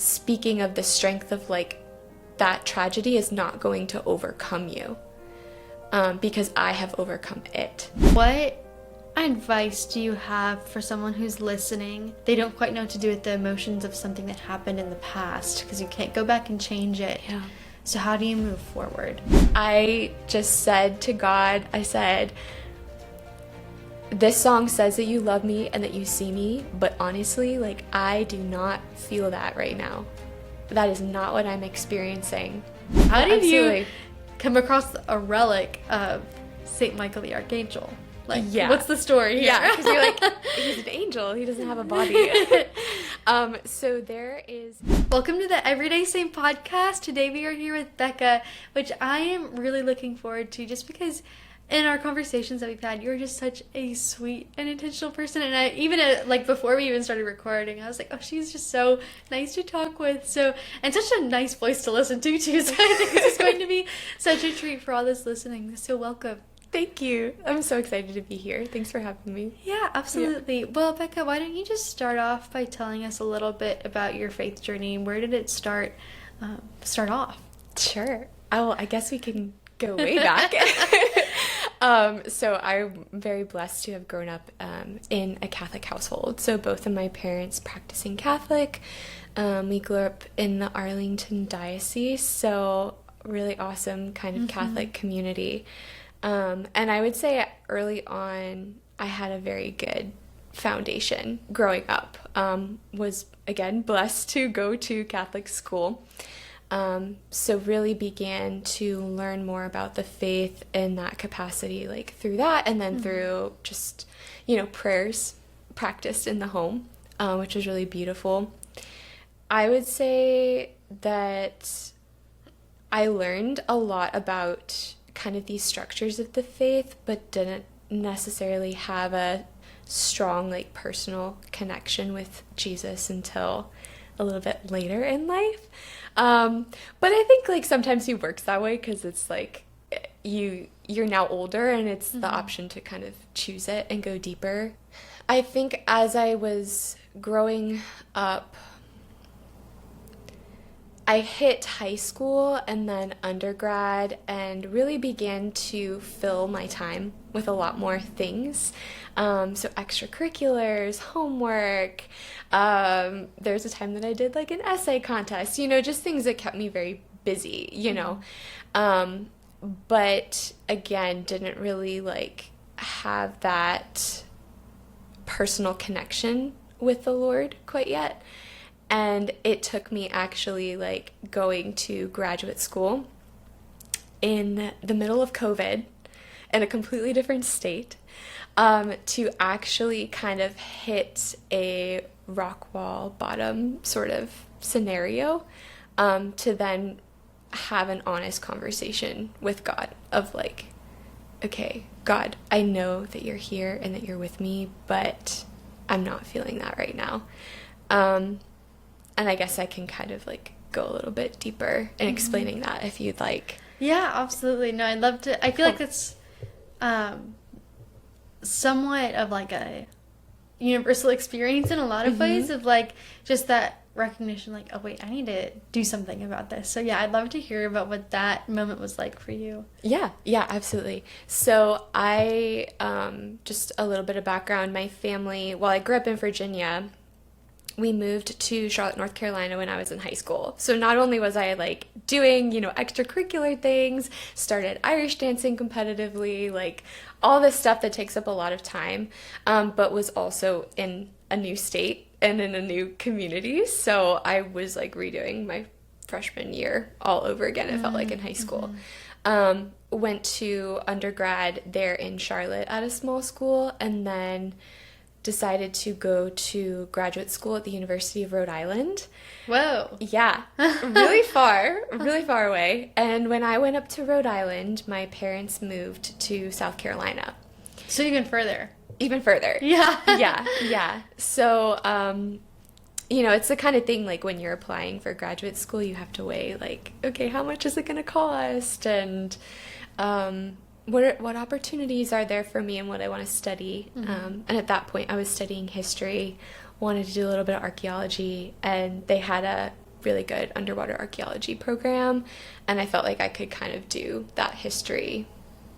speaking of the strength of like that tragedy is not going to overcome you, because I have overcome it. What advice do you have for someone who's listening? They don't quite know what to do with the emotions of something that happened in the past because you can't go back and change it. Yeah. So how do you move forward? I just said to God, I said, this song says that you love me and that you see me, but honestly, like, I do not feel that right now. That is not what I'm experiencing. How did you come across a relic of Saint Michael the Archangel? Like, yeah. What's the story here? Yeah, because you're like, he's an angel. He doesn't have a body. So there is... Welcome to the Everyday Saint podcast. Today we are here with Becca, which I am really looking forward to just because in our conversations that we've had, you're just such a sweet and intentional person. And I even like before we even started recording, I was like, oh, she's just so nice to talk with. So, and such a nice voice to listen to too. So I think this is going to be such a treat for all those listening. So welcome. Thank you. I'm so excited to be here. Thanks for having me. Yeah, absolutely. Yeah. Well, Becca, why don't you just start off by telling us a little bit about your faith journey? Where did it start off? Sure. Oh, I guess we can go way back. So I'm very blessed to have grown up in a Catholic household. So both of my parents practicing Catholic. We grew up in the Arlington diocese, so really awesome kind of Catholic community. And I would say early on, I had a very good foundation growing up. Was, again, blessed to go to Catholic school. So really began to learn more about the faith in that capacity, like through that, and then through just, prayers practiced in the home, which was really beautiful. I would say that I learned a lot about kind of these structures of the faith, but didn't necessarily have a strong, like, personal connection with Jesus until a little bit later in life. But I think, like, sometimes he works that way because it's like you're now older and it's the option to kind of choose it and go deeper. I think as I was growing up, I hit high school and then undergrad and really began to fill my time with a lot more things. So extracurriculars, homework. There's a time that I did like an essay contest, just things that kept me very busy, But again, didn't really like have that personal connection with the Lord quite yet. And it took me actually like going to graduate school in the middle of COVID in a completely different state to actually kind of hit a rock wall bottom sort of scenario to then have an honest conversation with God of like, okay, God, I know that you're here and that you're with me, but I'm not feeling that right now. And I guess I can kind of like go a little bit deeper in explaining that if you'd like. Yeah, absolutely. No, I'd love to. I feel like it's somewhat of like a universal experience in a lot of ways of like just that recognition like, oh wait, I need to do something about this. So yeah, I'd love to hear about what that moment was like for you. Yeah, absolutely. So I, just a little bit of background, my family, while I grew up in Virginia, we moved to Charlotte, North Carolina when I was in high school. So not only was I like doing, extracurricular things, started Irish dancing competitively, like all this stuff that takes up a lot of time, but was also in a new state and in a new community. So I was like redoing my freshman year all over again. It felt like in high school. Went to undergrad there in Charlotte at a small school, and then decided to go to graduate school at the University of Rhode Island. Whoa. Yeah, really far away. And when I went up to Rhode Island, my parents moved to South Carolina. So even further. Even further. Yeah. Yeah. So, it's the kind of thing like when you're applying for graduate school, you have to weigh like, okay, how much is it going to cost? And what opportunities are there for me and what I want to study. And at that point I was studying history, wanted to do a little bit of archaeology, and they had a really good underwater archaeology program, and I felt like I could kind of do that history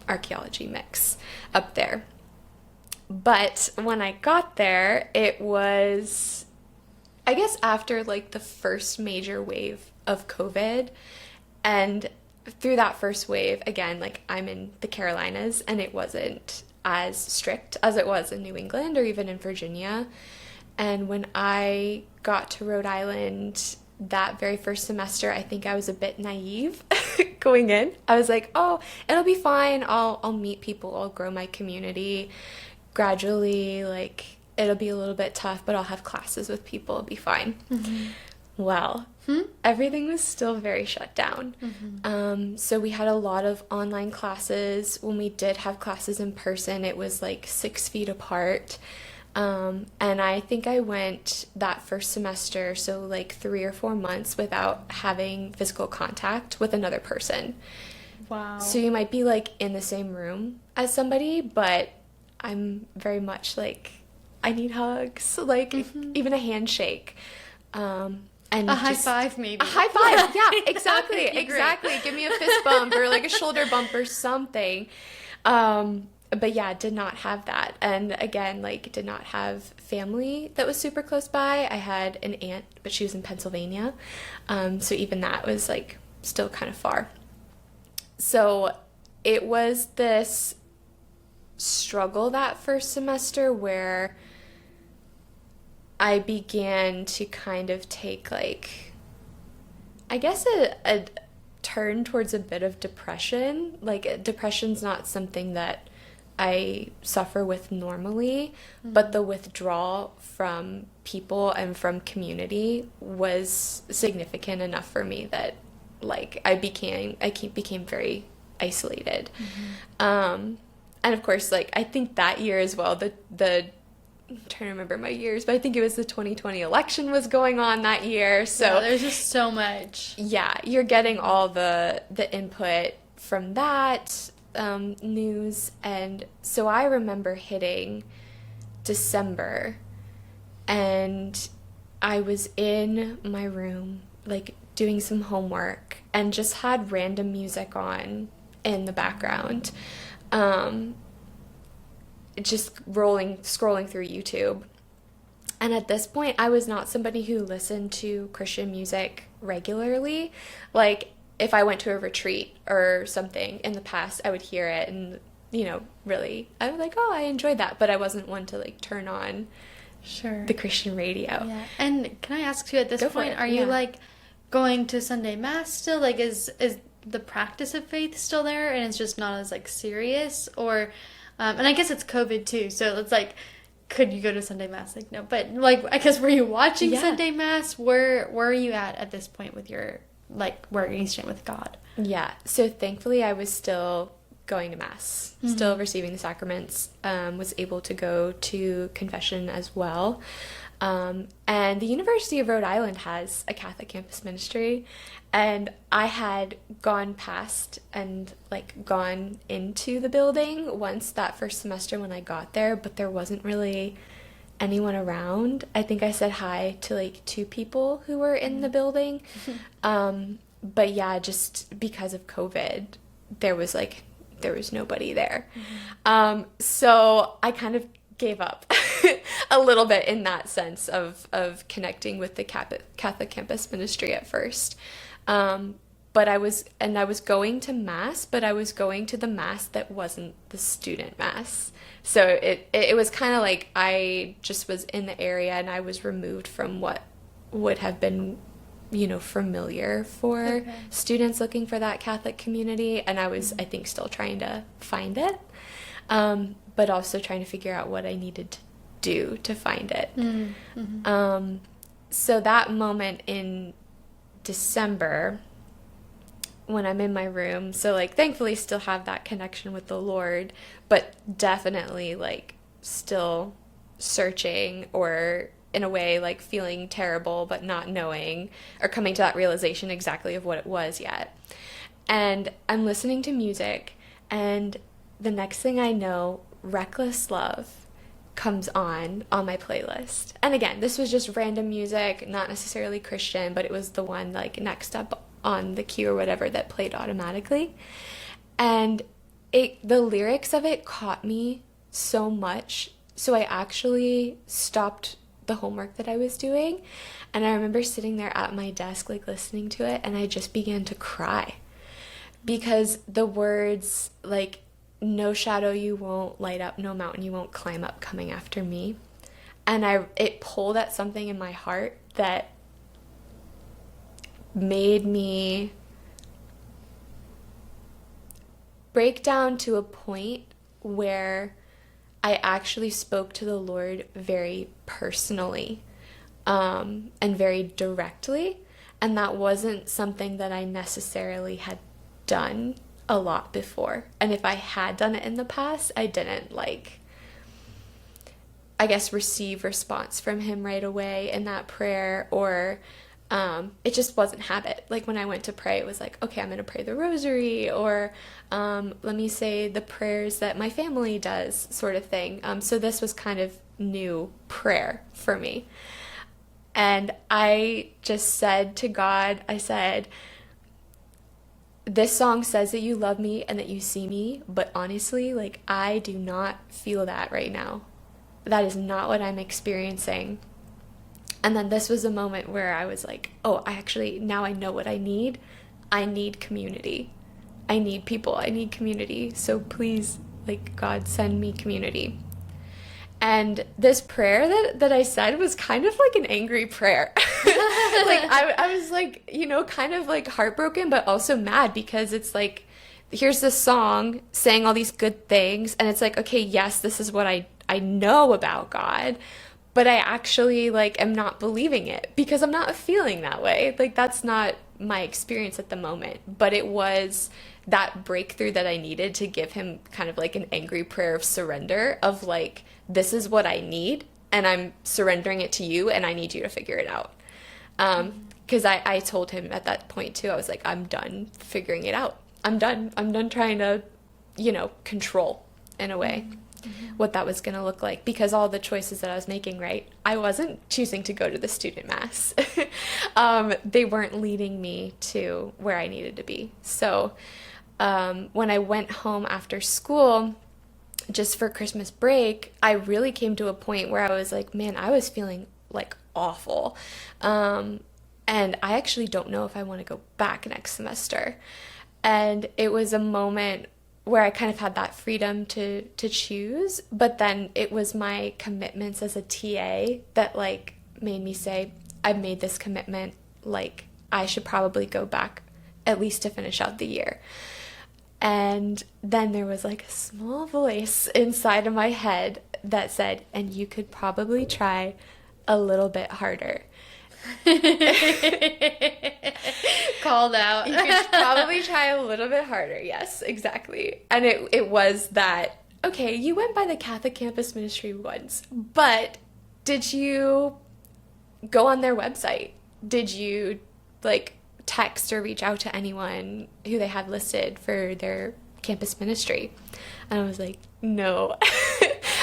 archaeology mix up there. But when I got there, it was, I guess, after like the first major wave of COVID. And through that first wave, again, like I'm in the Carolinas, and it wasn't as strict as it was in New England or even in Virginia. And when I got to Rhode Island that very first semester, I think I was a bit naive going in. I was like, oh, it'll be fine. I'll meet people. I'll grow my community gradually. Like, it'll be a little bit tough, but I'll have classes with people. It'll be fine. Mm-hmm. Well, everything was still very shut down. Mm-hmm. So we had a lot of online classes. When we did have classes in person, it was like 6 feet apart. And I think I went that first semester, so like 3 or 4 months without having physical contact with another person. Wow. So you might be like in the same room as somebody, but I'm very much like, I need hugs, like even a handshake. And a high five, maybe. A high five, yeah, exactly, exactly. Give me a fist bump or like a shoulder bump or something. But yeah, did not have that. And again, like, did not have family that was super close by. I had an aunt, but she was in Pennsylvania. So even that was like still kind of far. So it was this struggle that first semester where I began to kind of take like, I guess a turn towards a bit of depression. Like, depression's not something that I suffer with normally, but the withdrawal from people and from community was significant enough for me that like I became very isolated. And of course, like, I think that year as well, I'm trying to remember my years, but I think it was the 2020 election was going on that year. So yeah, there's just so much. Yeah, you're getting all the input from that news. And so I remember hitting December, and I was in my room, like, doing some homework, and just had random music on in the background. Just scrolling through YouTube. And at this point, I was not somebody who listened to Christian music regularly. Like, if I went to a retreat or something in the past, I would hear it and, really, I was like, oh, I enjoyed that. But I wasn't one to, like, turn on the Christian radio. Yeah. And can I ask you, at this point, are you, like, going to Sunday Mass still? Like, is the practice of faith still there and it's just not as, like, serious? Or... and I guess it's COVID tue, so it's like, could you go to Sunday Mass? Like, no, but like, I guess, were you watching Sunday Mass? Where are you at this point with your, like, where you stand with God? Yeah, so thankfully I was still going to Mass, still receiving the sacraments, was able to go to confession as well. And the University of Rhode Island has a Catholic campus ministry, and I had gone past and, like, gone into the building once that first semester when I got there, but there wasn't really anyone around. I think I said hi to, like, 2 people who were in the building. But yeah, just because of COVID, there was nobody there. So I kind of gave up a little bit in that sense of connecting with the Catholic campus ministry at first. But I was going to Mass, but I was going to the Mass that wasn't the student Mass. So it was kind of like I just was in the area and I was removed from what would have been, familiar for students looking for that Catholic community. And I was, I think, still trying to find it, but also trying to figure out what I needed to do to find it. So that moment in December, when I'm in my room, so, like, thankfully still have that connection with the Lord, but definitely, like, still searching, or in a way, like, feeling terrible but not knowing or coming to that realization exactly of what it was yet. And I'm listening to music, and the next thing I know, Reckless Love comes on my playlist. And again, this was just random music, not necessarily Christian, but it was the one like next up on the queue or whatever that played automatically. And the lyrics of it caught me so much. So I actually stopped the homework that I was doing. And I remember sitting there at my desk, like listening to it, and I just began to cry because the words, like, no shadow you won't light up, no mountain you won't climb up coming after me. And it pulled at something in my heart that made me break down to a point where I actually spoke to the Lord very personally, and very directly. And that wasn't something that I necessarily had done a lot before. And if I had done it in the past, I didn't, like, I guess, receive response from him right away in that prayer, or it just wasn't habit. Like when I went to pray, it was like, okay, I'm going to pray the rosary, or let me say the prayers that my family does, sort of thing. So this was kind of new prayer for me. And I just said to God, I said, this song says that you love me and that you see me, but honestly, like, I do not feel that right now. That is not what I'm experiencing. And then this was a moment where I was like, oh, now I know what I need. I need community. I need people. I need community. So please, like, God, send me community. And this prayer that I said was kind of like an angry prayer. Like, I was like, kind of like heartbroken, but also mad, because it's like, here's this song saying all these good things. And it's like, okay, yes, this is what I know about God, but I actually, like, am not believing it because I'm not feeling that way. Like, that's not my experience at the moment. But it was that breakthrough that I needed to give him kind of like an angry prayer of surrender, of like, this is what I need, and I'm surrendering it to you, and I need you to figure it out. Because I told him at that point too, I was like, I'm done figuring it out. I'm done trying to, control, in a way, what that was going to look like, because all the choices that I was making, right, I wasn't choosing to go to the student mass. They weren't leading me to where I needed to be. So when I went home after school, just for Christmas break, I really came to a point where I was like, man, I was feeling like awful. And I actually don't know if I want to go back next semester. And it was a moment where I kind of had that freedom to choose, but then it was my commitments as a TA that, like, made me say, I've made this commitment, like, I should probably go back at least to finish out the year. And then there was like a small voice inside of my head that said, and you could probably try a little bit harder. Called out. You could probably try a little bit harder. Yes, exactly. And it was that, okay, you went by the Catholic campus ministry once, but did you go on their website? Did you, like, text or reach out to anyone who they had listed for their campus ministry? And I was like, no,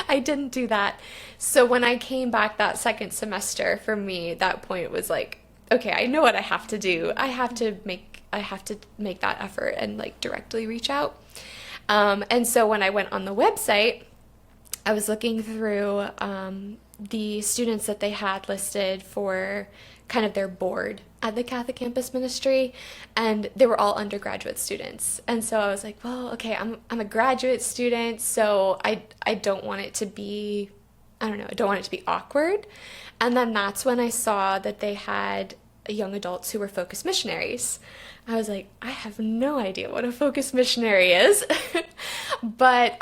I didn't do that. So when I came back that second semester, for me, that point was like, okay, I know what I have to do. I have to make that effort and, like, directly reach out. And so when I went on the website, I was looking through the students that they had listed for kind of their board at the Catholic campus ministry, and they were all undergraduate students. And so I was like, well, okay, I'm a graduate student, so I don't want it to be, I don't want it to be awkward. And then that's when I saw that they had young adults who were focused missionaries. I was like, I have no idea what a focused missionary is. But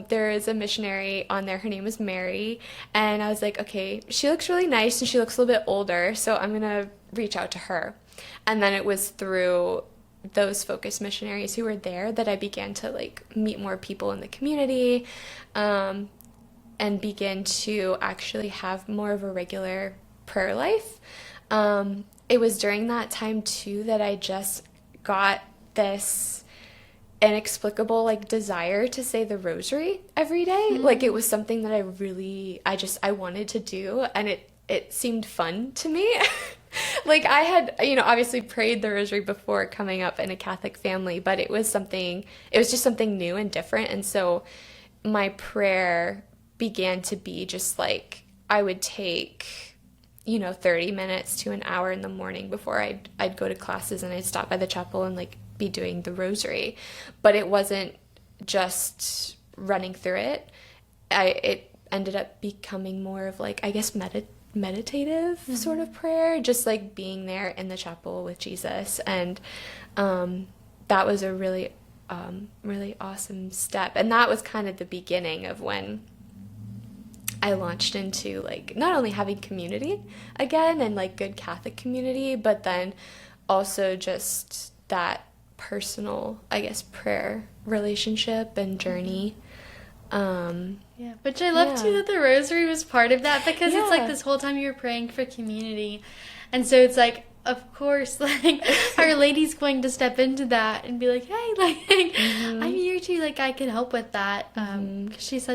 there is a missionary on there. Her name is Mary. And I was like, okay, she looks really nice and she looks a little bit older, so I'm going to reach out to her. And then it was through those focused missionaries who were there that I began to, like, meet more people in the community, and begin to actually have more of a regular prayer life. It was during that time too that I just got this inexplicable like desire to say the rosary every day. Like it was something that I wanted to do, and it seemed fun to me. Like I had, obviously prayed the rosary before coming up in a Catholic family, but it was just something new and different. And so my prayer began to be just like I would take 30 minutes to an hour in the morning before I'd go to classes, and I'd stop by the chapel and like be doing the rosary. But it wasn't just running through it. It ended up becoming more of like, I guess, meditative sort of prayer, just like being there in the chapel with Jesus. And that was a really really awesome step. And that was kind of the beginning of when I launched into like not only having community again and like good Catholic community, but then also just that personal, I guess, prayer relationship and journey. Yeah, which I love too that the rosary was part of that, because it's like this whole time you were praying for community. And so it's like, of course, like Our Lady's going to step into that and be like, hey, like I'm here too, like I can help with that. 'Cause she's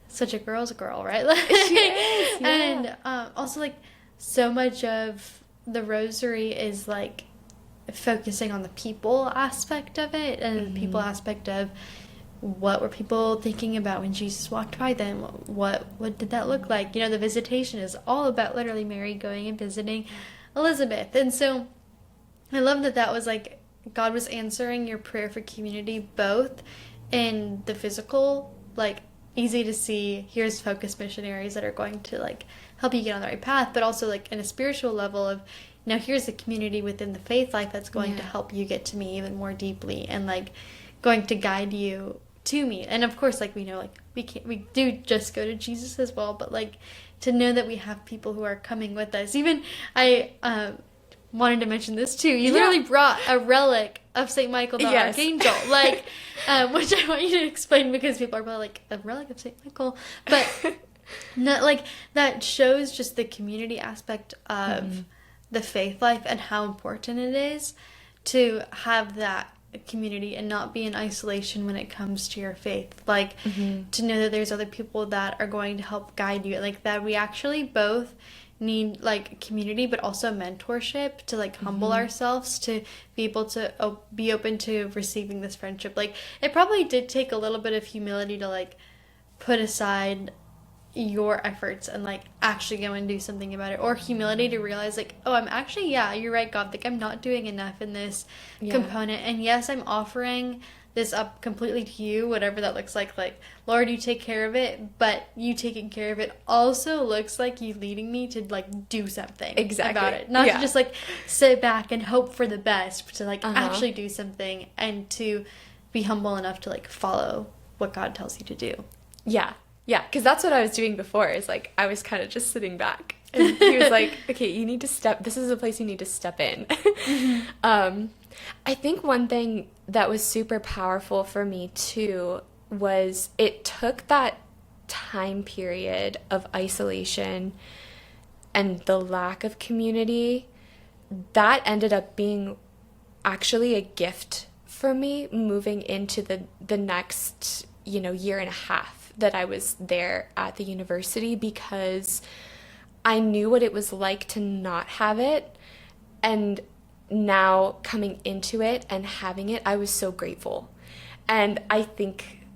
such a girl's girl, right? Like, she is, yeah. And also like so much of the rosary is like focusing on the people aspect of it, and the people aspect of what were people thinking about when Jesus walked by them? What did that look like? The visitation is all about literally Mary going and visiting Elizabeth. And so I love that was like God was answering your prayer for community, both in the physical, like easy to see, here's focused missionaries that are going to like help you get on the right path, but also like in a spiritual level of, here's the community within the faith life that's going to help you get to me even more deeply, and like going to guide you to me. And of course, like we know, like we do just go to Jesus as well, but like to know that we have people who are coming with us. Even I wanted to mention this too. You literally brought a relic of Saint Michael the Archangel, like which I want you to explain, because people are probably like, a relic of Saint Michael, but not like that shows just the community aspect of the faith life and how important it is to have that community and not be in isolation when it comes to your faith, like to know that there's other people that are going to help guide you, like that we actually both need like community but also mentorship to like humble ourselves to be able to be open to receiving this friendship. Like it probably did take a little bit of humility to like put aside your efforts and like actually go and do something about it, or humility to realize like, oh, I'm actually, you're right, God, like I'm not doing enough in this component, and yes, I'm offering this up completely to you, whatever that looks like Lord, you take care of it, but you taking care of it also looks like you leading me to like do something about it, not to just like sit back and hope for the best, but to like actually do something and to be humble enough to like follow what God tells you to do. Yeah, because that's what I was doing before, is like I was kind of just sitting back. And he was like, okay, you need to this is a place you need to step in. I think one thing that was super powerful for me too was it took that time period of isolation and the lack of community that ended up being actually a gift for me moving into the next, year and a half that I was there at the university, because I knew what it was like to not have it, and now coming into it and having it, I was so grateful. And I think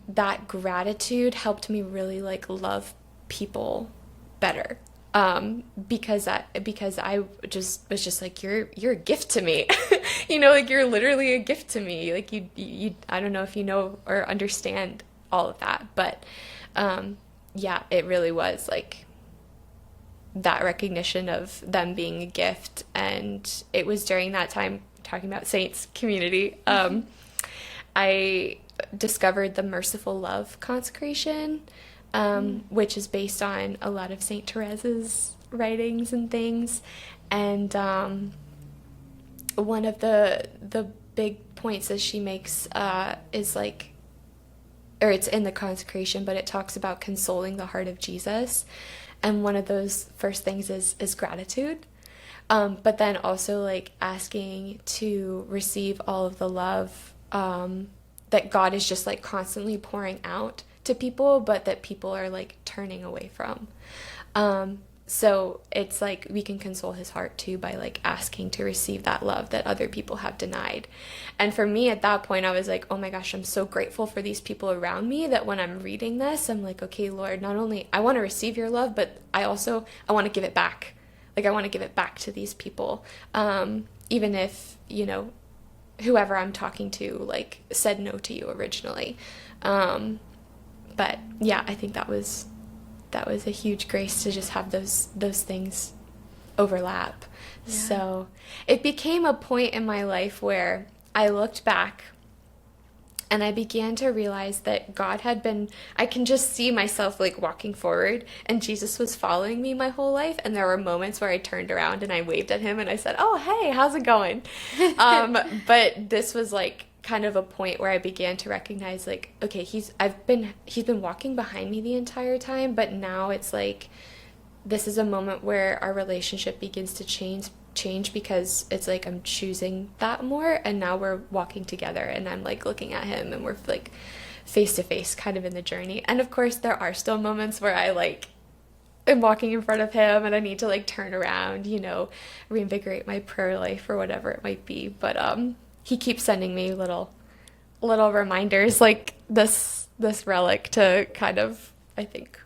that gratitude helped me really like love people better, because I just was just like, you're a gift to me. Like you're literally a gift to me. Like you I don't know if you know or understand all of that, but it really was like that recognition of them being a gift. And it was during that time, talking about saints community, I discovered the Merciful Love consecration, which is based on a lot of Saint Teresa's writings and things. And one of the big points that she makes is like, or it's in the consecration, but it talks about consoling the heart of Jesus. And one of those first things is gratitude. But then also like asking to receive all of the love that God is just like constantly pouring out to people, but that people are like turning away from. So it's like we can console his heart too by like asking to receive that love that other people have denied. And for me at that point, I was like, oh my gosh, I'm so grateful for these people around me that when I'm reading this, I'm like, okay, Lord, not only I want to receive your love, but I want to give it back. Like I want to give it back to these people. Even if, whoever I'm talking to like said no to you originally. But yeah, I think that was a huge grace to just have those things overlap. Yeah. So it became a point in my life where I looked back and I began to realize that I can just see myself like walking forward, and Jesus was following me my whole life. And there were moments where I turned around and I waved at him and I said, oh, hey, how's it going? But this was like kind of a point where I began to recognize like, okay, he's been walking behind me the entire time, but now it's like, this is a moment where our relationship begins to change because it's like I'm choosing that more, and now we're walking together and I'm like looking at him and we're like face to face kind of in the journey. And of course there are still moments where I like am walking in front of him and I need to like turn around, reinvigorate my prayer life or whatever it might be. But he keeps sending me little reminders like this relic to kind of, I think,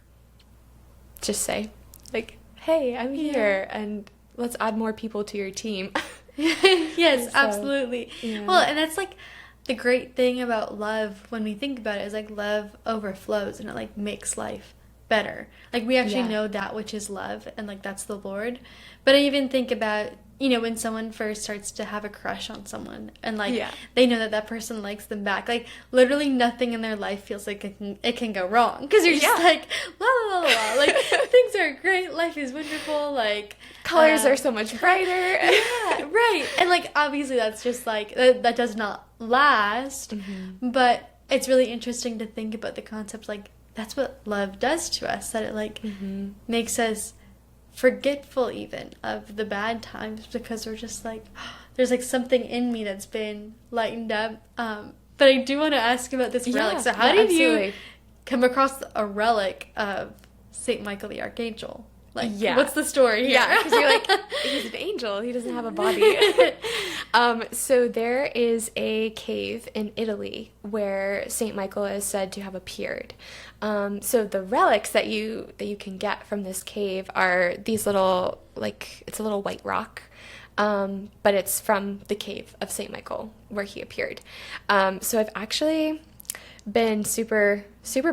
just say like, hey, I'm here, and let's add more people to your team. Yes, absolutely. Yeah. Well, and that's like the great thing about love when we think about it is like love overflows and it like makes life better. Like we actually know that which is love, and like that's the Lord. But I even think about, when someone first starts to have a crush on someone and like they know that person likes them back, like literally nothing in their life feels like it can go wrong, because you're just like la la la la, like things are great, life is wonderful, like colors are so much brighter. Yeah, right. And like obviously that's just like that does not last. Mm-hmm. But it's really interesting to think about the concept, like that's what love does to us, that it like makes us forgetful even of the bad times, because we're just like, there's like something in me that's been lightened up. But I do want to ask about this relic. So how did you come across a relic of Saint Michael the Archangel? Like, what's the story here? Yeah, because you're like, he's an angel, he doesn't have a body. So there is a cave in Italy where Saint Michael is said to have appeared. So the relics that you can get from this cave are these little, like, it's a little white rock, but it's from the cave of Saint Michael where he appeared. So I've actually been super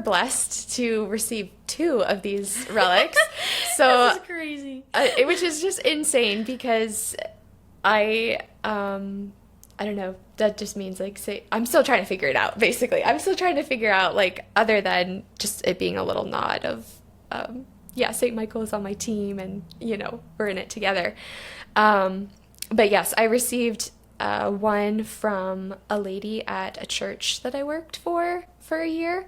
blessed to receive 2 of these relics. So this is crazy. Which is just insane, because I don't know, that just means like, I'm still trying to figure it out, basically. I'm still trying to figure out, like, other than just it being a little nod of Saint Michael is on my team and we're in it together. But yes, I received one from a lady at a church that I worked for a year.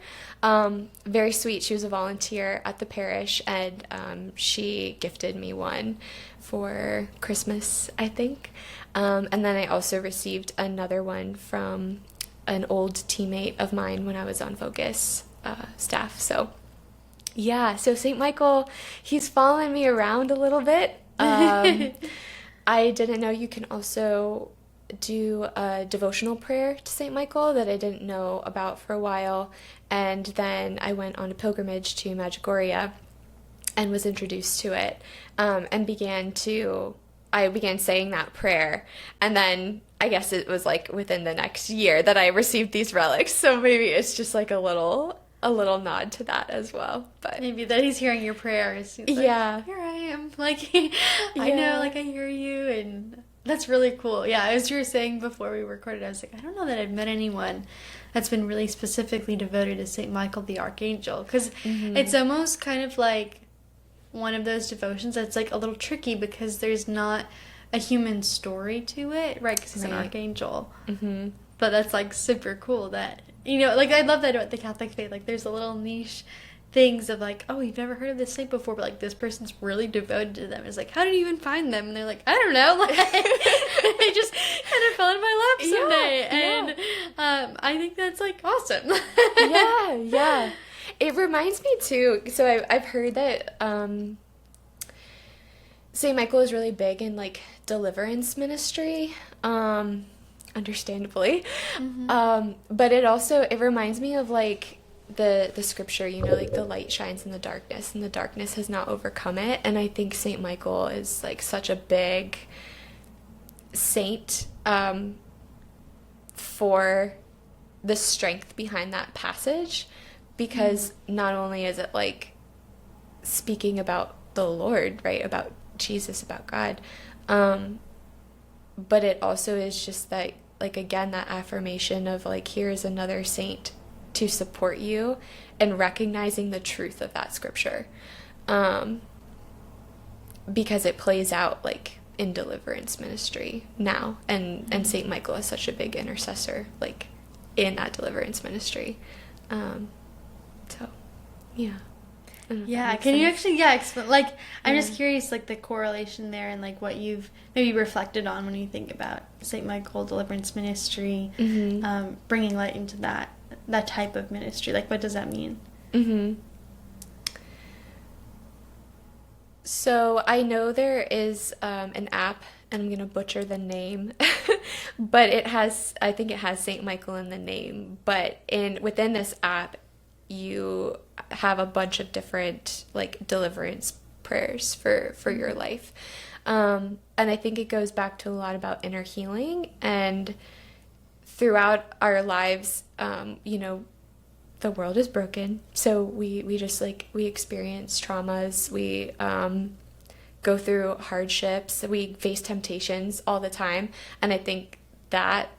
Very sweet. She was a volunteer at the parish, and she gifted me one for Christmas, I think. And then I also received another one from an old teammate of mine when I was on Focus staff. So yeah, so St. Michael, he's following me around a little bit. I didn't know you can also do a devotional prayer to St. Michael that I didn't know about for a while. And then I went on a pilgrimage to Medjugorje and was introduced to it, and I began saying that prayer. And then I guess it was like within the next year that I received these relics. So maybe it's just like a little nod to that as well. But maybe that he's hearing your prayers. He's like, here I am. Like, I know, like I hear you, and that's really cool. Yeah, as you were saying before we recorded, I was like, I don't know that I've met anyone that's been really specifically devoted to St. Michael the Archangel, because it's almost kind of like one of those devotions that's like a little tricky, because there's not a human story to it, right? Because he's an archangel. Mm-hmm. But that's like super cool that, like I love that about the Catholic faith. Like there's a little niche things of like, oh, you've never heard of this saint before, but like this person's really devoted to them. It's like, how did you even find them? And they're like, I don't know, like they just kind of fell in my lap someday. I think that's like awesome. Yeah. It reminds me too. So I've heard that St. Michael is really big in like deliverance ministry, understandably. But it reminds me of like the scripture, like the light shines in the darkness and the darkness has not overcome it. And I think St. Michael is like such a big saint for the strength behind that passage, because not only is it like speaking about the Lord, right, about Jesus, about God, but it also is just that, like, again, that affirmation of like, here's another saint to support you, and recognizing the truth of that scripture, because it plays out like in deliverance ministry now, and Saint Michael is such a big intercessor like in that deliverance ministry. So yeah. Yeah, can you actually, explain, like, I'm just curious, like, the correlation there and, like, what you've maybe reflected on when you think about St. Michael Deliverance Ministry, bringing light into that type of ministry. Like, what does that mean? So I know there is an app, and I'm going to butcher the name, but I think it has St. Michael in the name, but within this app, you have a bunch of different like deliverance prayers for your life. And I think it goes back to a lot about inner healing, and throughout our lives, the world is broken. So we just like, we experience traumas, we go through hardships, we face temptations all the time. And I think that,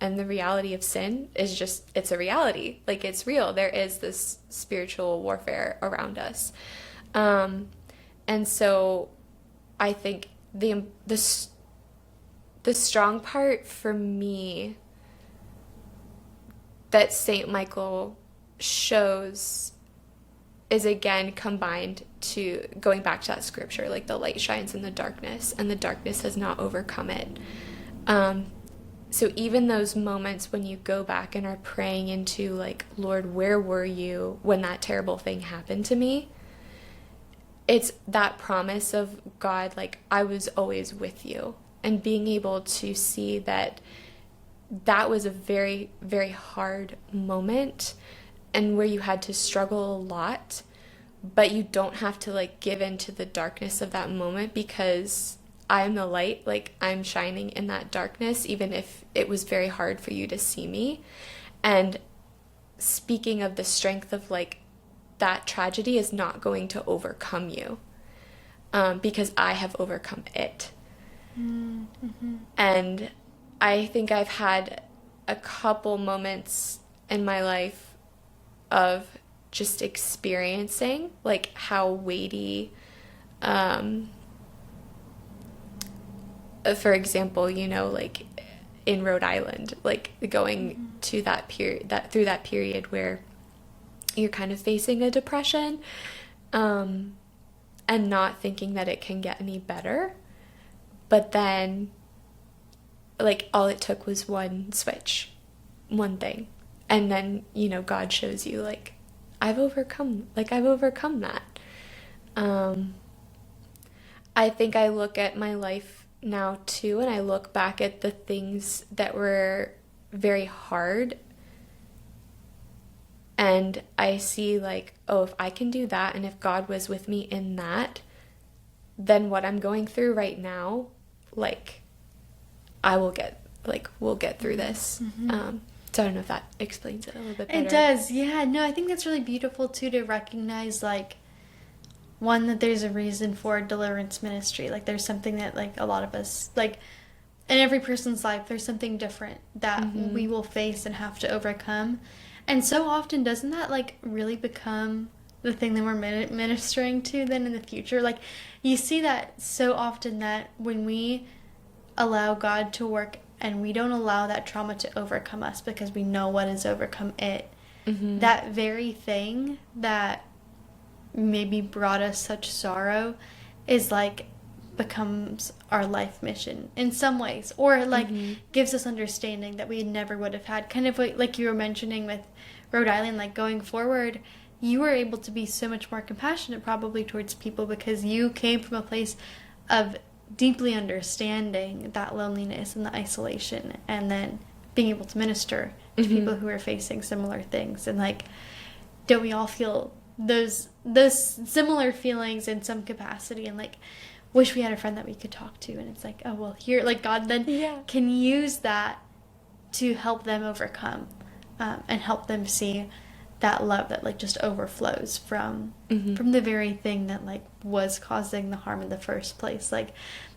and the reality of sin is just, it's a reality. Like, it's real. There is this spiritual warfare around us. And so I think the strong part for me that Saint Michael shows is, again, combined to going back to that scripture, like the light shines in the darkness and the darkness has not overcome it. So even those moments when you go back and are praying into like, Lord, where were you when that terrible thing happened to me? It's that promise of God, like, I was always with you, and being able to see that was a very, very hard moment, and where you had to struggle a lot, but you don't have to like give in to the darkness of that moment, because I'm the light, like, I'm shining in that darkness, even if it was very hard for you to see me. And speaking of the strength of like, that tragedy is not going to overcome you, because I have overcome it. And I think I've had a couple moments in my life of just experiencing like how weighty, for example, like in Rhode Island, like going to that period where you're kind of facing a depression, and not thinking that it can get any better. But then, like, all it took was one switch, one thing. And then, God shows you, like, I've overcome that. I think I look at my life now too, and I look back at the things that were very hard, and I see like, oh, if I can do that, and if God was with me in that, then what I'm going through right now, like, we'll get through this. So I don't know if that explains it a little bit better. It does, yeah. No, I think that's really beautiful too, to recognize, like, one, that there's a reason for deliverance ministry. Like, there's something that, like, a lot of us, like, in every person's life, there's something different that we will face and have to overcome. And so often, doesn't that, like, really become the thing that we're ministering to then in the future? Like, you see that so often, that when we allow God to work and we don't allow that trauma to overcome us because we know what has overcome it, that very thing that maybe brought us such sorrow is like becomes our life mission in some ways, or like gives us understanding that we never would have had. Kind of like you were mentioning with Rhode Island, like going forward, you were able to be so much more compassionate probably towards people because you came from a place of deeply understanding that loneliness and the isolation, and then being able to minister to people who are facing similar things. And like, don't we all feel those similar feelings in some capacity, and like wish we had a friend that we could talk to? And it's like, oh well, here, like God then can use that to help them overcome, and help them see that love that like just overflows from the very thing that like was causing the harm in the first place. Like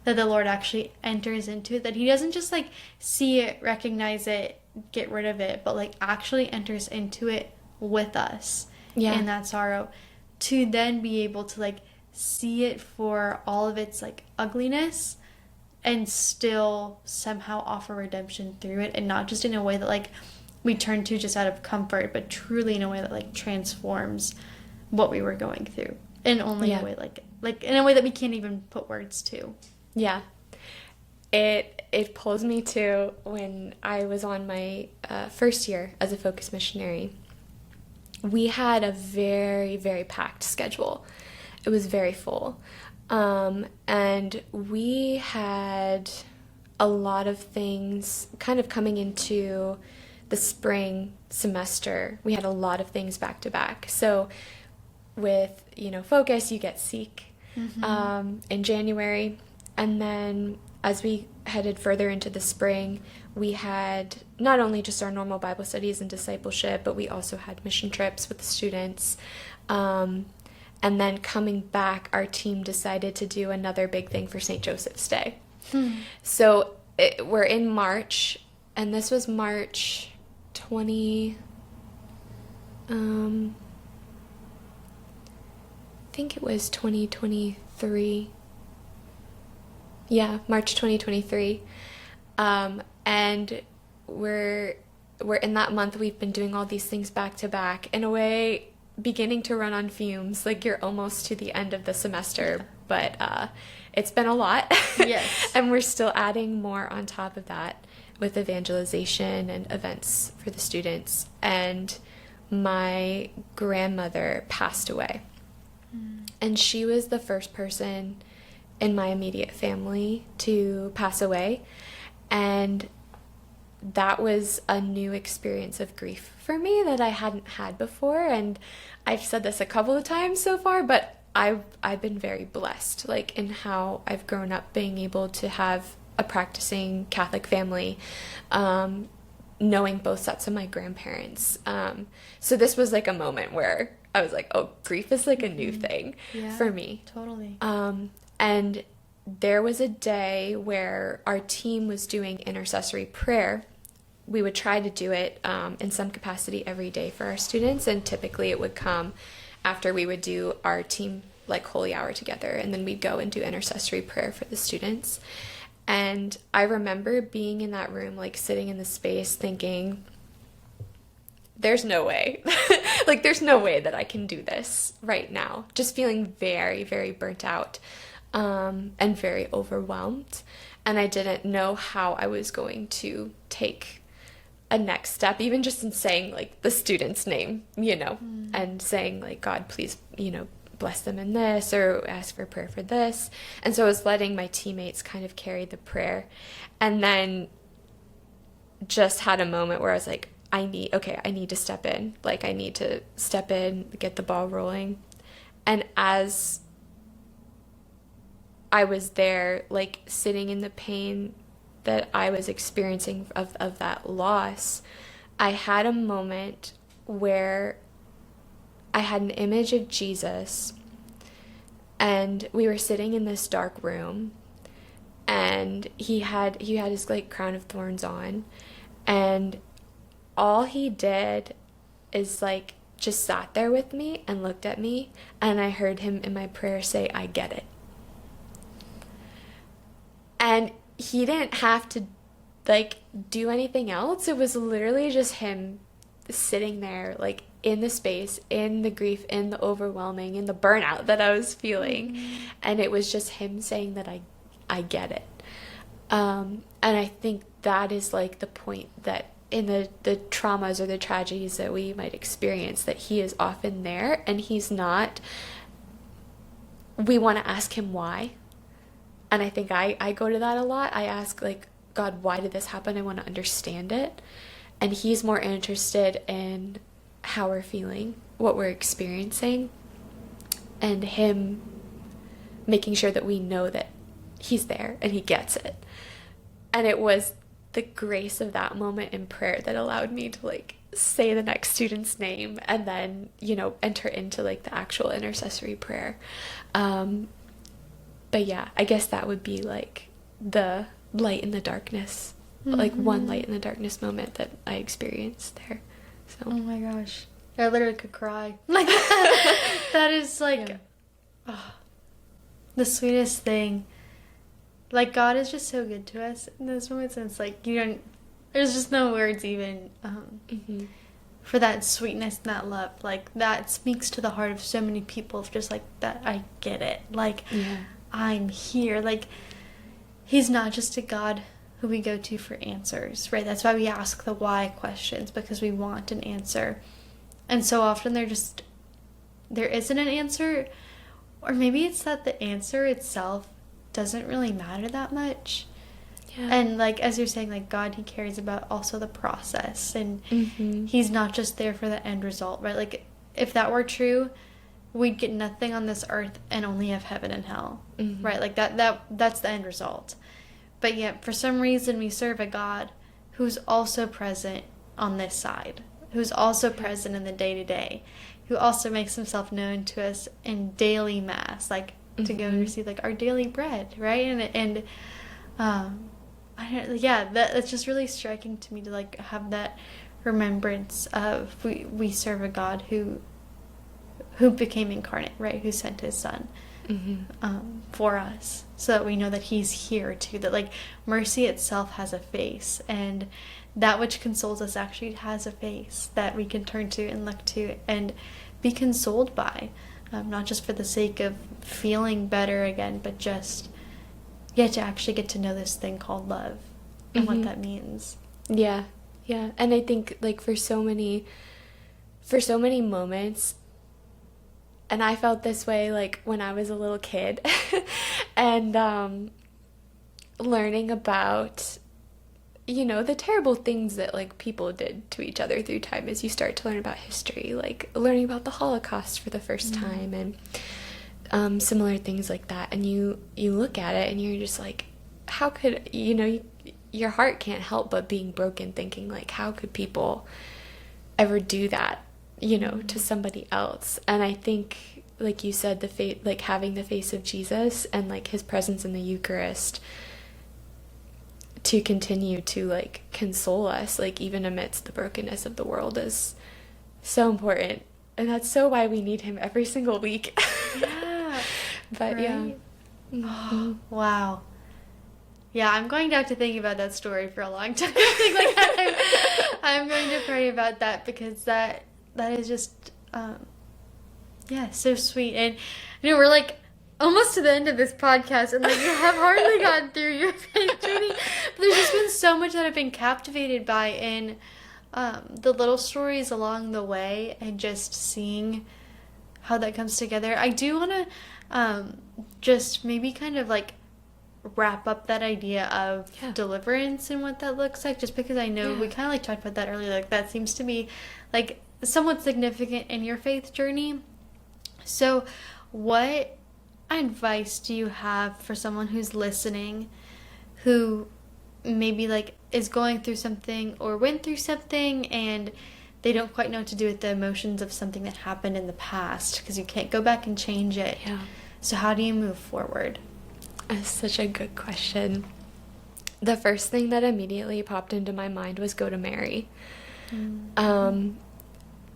that the Lord actually enters into it, that he doesn't just like see it, recognize it, get rid of it, but like actually enters into it with us in that sorrow, to then be able to like see it for all of its like ugliness and still somehow offer redemption through it, and not just in a way that like we turn to just out of comfort, but truly in a way that like transforms what we were going through, in only a way like in a way that we can't even put words to. Yeah. It pulls me to when I was on my first year as a focus missionary. We had a very, very packed schedule. It was very full. And we had a lot of things kind of coming into the spring semester. We had a lot of things back to back. So with, focus, you get Seek in January. And then as we headed further into the spring, we had not only just our normal Bible studies and discipleship, but we also had mission trips with the students. And then coming back, our team decided to do another big thing for St. Joseph's Day. So we're in March, and this was March 20... I think it was 2023. Yeah, March 2023. And we're in that month, we've been doing all these things back to back, in a way beginning to run on fumes. Like, you're almost to the end of the semester, but it's been a lot. Yes. And we're still adding more on top of that with evangelization and events for the students. And my grandmother passed away. And she was the first person in my immediate family to pass away. And that was a new experience of grief for me that I hadn't had before. And I've said this a couple of times so far, but I've been very blessed, like, in how I've grown up, being able to have a practicing Catholic family, knowing both sets of my grandparents. So this was like a moment where I was like, oh, grief is like a new thing for me. Totally. And there was a day where our team was doing intercessory prayer. We would try to do it in some capacity every day for our students, and typically it would come after we would do our team like holy hour together, and then we'd go and do intercessory prayer for the students. And I remember being in that room, like sitting in the space, thinking, there's no way. Like, there's no way that I can do this right now. Just feeling very, very burnt out, and very overwhelmed. And I didn't know how I was going to take a next step, even just in saying, like, the student's name, and saying, like, God, please, bless them in this, or ask for prayer for this. And so I was letting my teammates kind of carry the prayer. And then just had a moment where I was like, I need to step in. Like, I need to step in, get the ball rolling. And as I was there, like, sitting in the pain that I was experiencing of that loss, I had a moment where I had an image of Jesus, and we were sitting in this dark room, and he had his like crown of thorns on, and all he did is like just sat there with me and looked at me, and I heard him in my prayer say, I get it. And he didn't have to like do anything else. It was literally just him sitting there, like in the space, in the grief, in the overwhelming, in the burnout that I was feeling. And it was just him saying that I get it. And I think that is like the point, that in the traumas or the tragedies that we might experience, that he is often there and he's not. We want to ask him why. And I think I go to that a lot. I ask, like, God, why did this happen? I want to understand it. And he's more interested in how we're feeling, what we're experiencing, and him making sure that we know that he's there and he gets it. And it was the grace of that moment in prayer that allowed me to, like, say the next student's name and then, you know, enter into, like, the actual intercessory prayer. But yeah, I guess that would be, like, the light in the darkness, like one light in the darkness moment that I experienced there. So. Oh my gosh. I literally could cry. Like, that is, like, the sweetest thing. Like, God is just so good to us in those moments, and it's like, there's just no words even for that sweetness and that love. Like, that speaks to the heart of so many people, of just, like, that I get it. Like, I'm here. Like, he's not just a God who we go to for answers, right? That's why we ask the why questions, because we want an answer. And so often there isn't an answer, or maybe it's that the answer itself doesn't really matter that much. Yeah. And, like, as you're saying, like, God, he cares about also the process, and he's not just there for the end result, right? Like, if that were true, we'd get nothing on this earth and only have heaven and hell, right? Like, that's the end result. But yet, for some reason, we serve a God who's also present on this side, who's also present in the day-to-day, who also makes himself known to us in daily mass, like, to go and receive, like, our daily bread, right? And that's just really striking to me, to, like, have that remembrance of we serve a God who became incarnate, right? Who sent his son for us, so that we know that he's here too. That, like, mercy itself has a face, and that which consoles us actually has a face that we can turn to and look to and be consoled by, not just for the sake of feeling better again, but just to actually get to know this thing called love and what that means. Yeah. And I think, like, for so many moments, and I felt this way, like, when I was a little kid, and learning about, you know, the terrible things that, like, people did to each other through time, as you start to learn about history, like learning about the Holocaust for the first time, and similar things like that. And you look at it and you're just like, how could, you know, your heart can't help but being broken, thinking, like, how could people ever do that, you know, to somebody else? And I think, like you said, like, having the face of Jesus and, like, his presence in the Eucharist to continue to, like, console us, like, even amidst the brokenness of the world, is so important. And that's so why we need him every single week. Yeah. But right? Oh, wow. Yeah, I'm going to have to think about that story for a long time. I think, like, I'm going to pray about that, because that is just so sweet. And, you know, we're, like, almost to the end of this podcast, and, like, you have hardly gotten through your faith journey. But there's just been so much that I've been captivated by in the little stories along the way, and just seeing how that comes together. I do want to just maybe kind of, like, wrap up that idea of deliverance and what that looks like, just because I know we kind of, like, talked about that earlier. Like, that seems to be, like, somewhat significant in your faith journey. So what advice do you have for someone who's listening, who maybe, like, is going through something or went through something, and they don't quite know what to do with the emotions of something that happened in the past, because you can't go back and change it? So how do you move forward? That's such a good question. The first thing that immediately popped into my mind was go to Mary.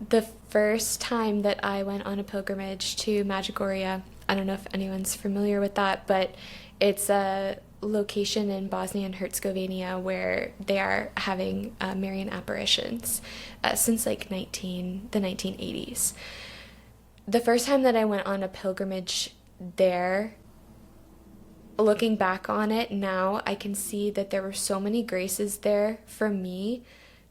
The first time that I went on a pilgrimage to Medjugorje, I don't know if anyone's familiar with that, but it's a location in Bosnia and Herzegovina where they are having Marian apparitions since like the 1980s. The first time that I went on a pilgrimage there, looking back on it now, I can see that there were so many graces there for me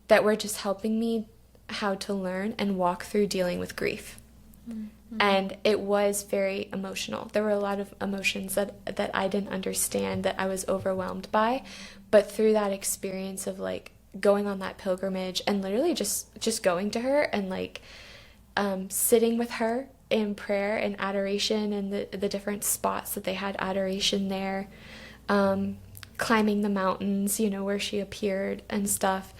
that were just helping me how to learn and walk through dealing with grief. Mm-hmm. And it was very emotional. There were a lot of emotions that I didn't understand, that I was overwhelmed by. But through that experience of like going on that pilgrimage and literally just going to her and like sitting with her in prayer and adoration and the different spots that they had adoration there, climbing the mountains, where she appeared and stuff.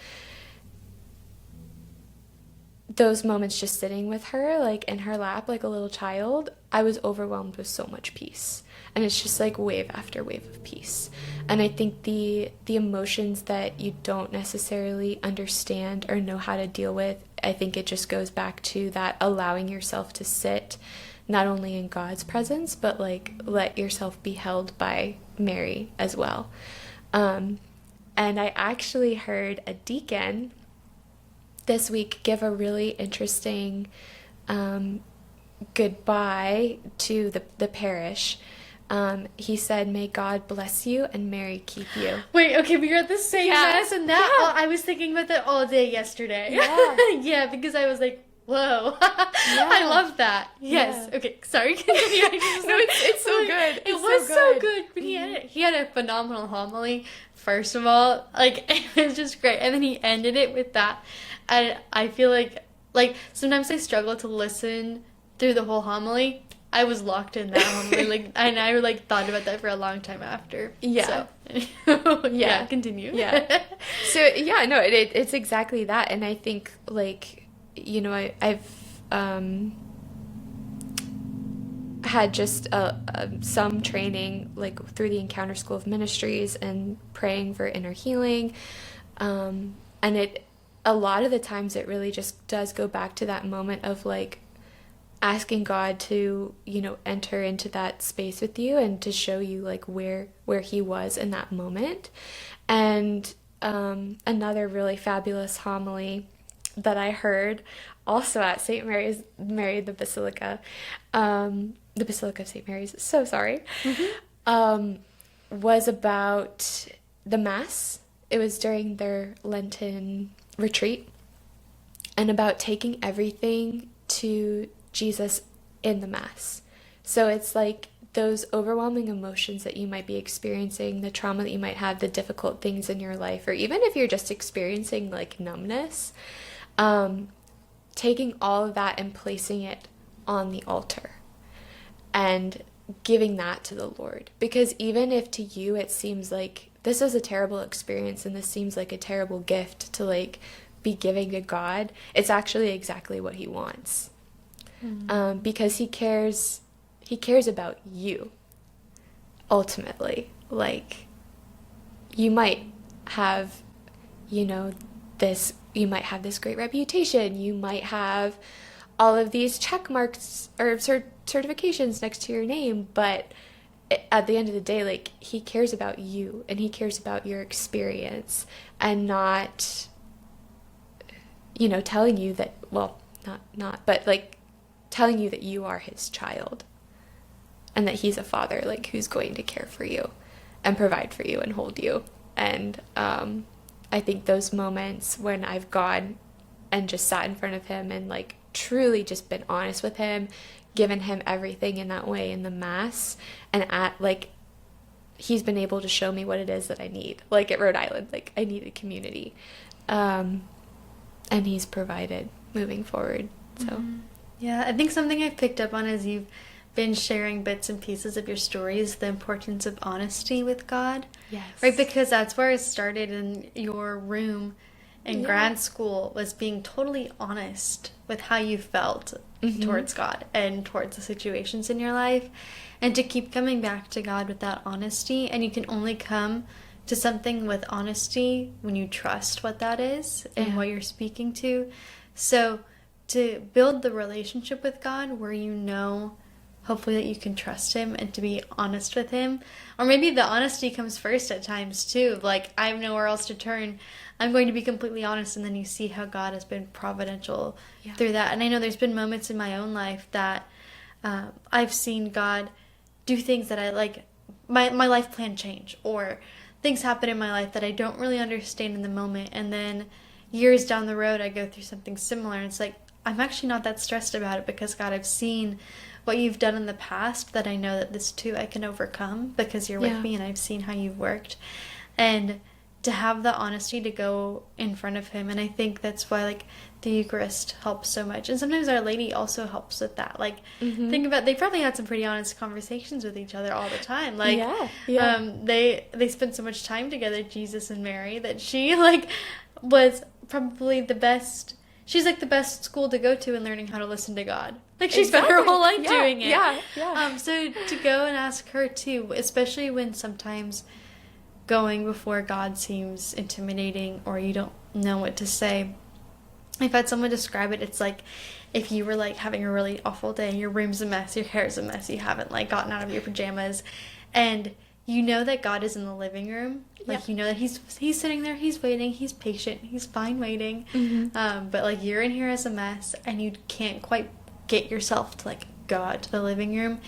Those moments just sitting with her, like in her lap, like a little child, I was overwhelmed with so much peace. And it's just like wave after wave of peace. And I think the emotions that you don't necessarily understand or know how to deal with, I think it just goes back to that allowing yourself to sit not only in God's presence, but like let yourself be held by Mary as well. And I actually heard a deacon this week give a really interesting goodbye to the parish. He said, "May God bless you and Mary keep you." Wait, okay, we were at the same mass, and that I was thinking about that all day yesterday. Yeah, yeah, because I was like, whoa, I love that. Yes. Yeah. Okay, sorry. Continue. No, it's so good. It was so good. But he had a phenomenal homily. First of all, like it was just great, and then he ended it with that. And I feel like sometimes I struggle to listen through the whole homily. I was locked in that homily, and I thought about that for a long time after. Yeah. So, yeah. Continue. Yeah. So it's exactly that, and I think I've had just some training through the Encounter School of Ministries and praying for inner healing, and a lot of the times it really just does go back to that moment of asking God to, enter into that space with you and to show you where he was in that moment. And another really fabulous homily that I heard also at St. Mary's, the Basilica of St. Mary's, so sorry, was about the Mass. It was during their Lenten retreat, and about taking everything to Jesus in the Mass. So it's those overwhelming emotions that you might be experiencing, the trauma that you might have, the difficult things in your life, or even if you're just experiencing numbness, taking all of that and placing it on the altar and giving that to the Lord. Because even if to you it seems like this is a terrible experience and this seems like a terrible gift to be giving to God, it's actually exactly what he wants. Because he cares about you ultimately. You might have this great reputation, you might have all of these check marks or certifications next to your name, but at the end of the day, he cares about you and he cares about your experience, and not telling you that, telling you that you are his child and that he's a father who's going to care for you and provide for you and hold you. And I think those moments when I've gone and just sat in front of him and truly just been honest with him, given him everything in that way in the Mass, and he's been able to show me what it is that I need. At Rhode Island, I needed community, and he's provided moving forward. So. Mm-hmm. Yeah, I think something I've picked up on as you've been sharing bits and pieces of your story is the importance of honesty with God. Yes. Right, because that's where it started in your room in grad school, was being totally honest with how you felt towards God and towards the situations in your life, and to keep coming back to God with that honesty. And you can only come to something with honesty when you trust what that is and what you're speaking to. So to build the relationship with God where hopefully that you can trust him and to be honest with him. Or maybe the honesty comes first at times too. Like, I have nowhere else to turn. I'm going to be completely honest, and then you see how God has been providential through that. And I know there's been moments in my own life that I've seen God do things that I like, my life plan change, or things happen in my life that I don't really understand in the moment, and then years down the road I go through something similar, and it's like, I'm actually not that stressed about it because, God, I've seen what you've done in the past, that I know that this too I can overcome because you're with me, and I've seen how you've worked. And to have the honesty to go in front of him. And I think that's why, like, the Eucharist helps so much. And sometimes Our Lady also helps with that. Like, think about, they probably had some pretty honest conversations with each other all the time. Like, they spent so much time together, Jesus and Mary, that she, like, was probably the best. She's like the best school to go to in learning how to listen to God. Like, she spent her whole life doing it. So to go and ask her too, especially when sometimes going before God seems intimidating or you don't know what to say. I've had someone describe it. It's like if you were like having a really awful day, your room's a mess, your hair's a mess, you haven't like gotten out of your pajamas, and you know that God is in the living room. Like, you know that he's sitting there, he's waiting, he's patient, he's fine waiting. But like, you're in here as a mess and you can't quite get yourself to like go out to the living room.